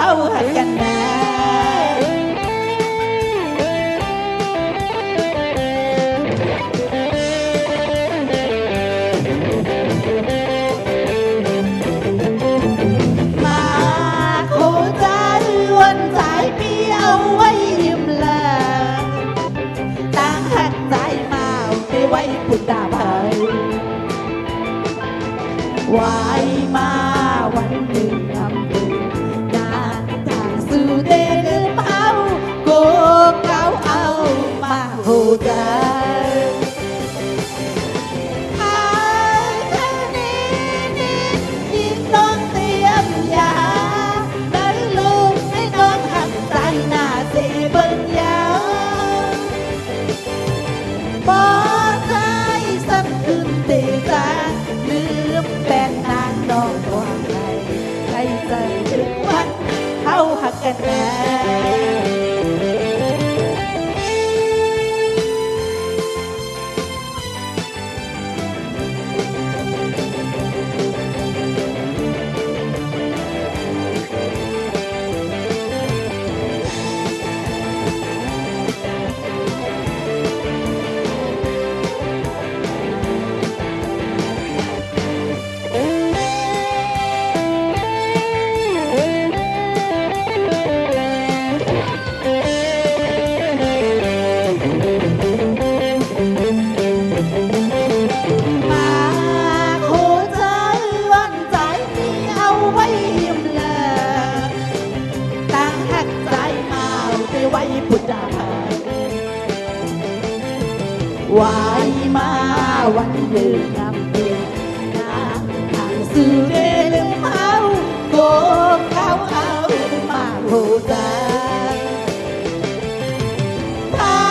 เข้าหักกันนะมาโคจรวันสายปีเอาไว้ยิ้มละต่างหักใจมาไปไว้ปุ่นดาบไว้มาวันหนึ่งอำเภอนานทางสู่เดลืมเอาโกเก่าเอามาโหใจยิ่งน้องเตรียมยาได้ลูกให้น้องหักใจหน้าเสียเบิ่งยาวบ่ใจสั่นขึ้นเตะตาลืมแฟนนางนองว่าให้ใจถึงวันเข้าหักกันนะไว้พุทธาไว้มาวันเดือนนำเดือนน้ำทางสื่อเดลืมเอาโกเขาเอามาโหใจทา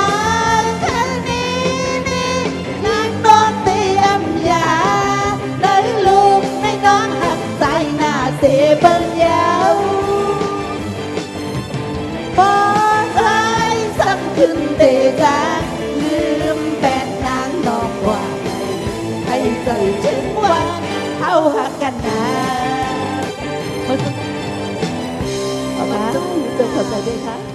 งแค่นี้นางนอนเตรียมยาเลยลูกให้น้องหักใจหน้าเสียปัญญาขึ้นเตะจางลืมแฟนนางนอกว่าให้ใจถึงวันเข้าหักกันนะมาเจ้าเข้าใจไหมคะ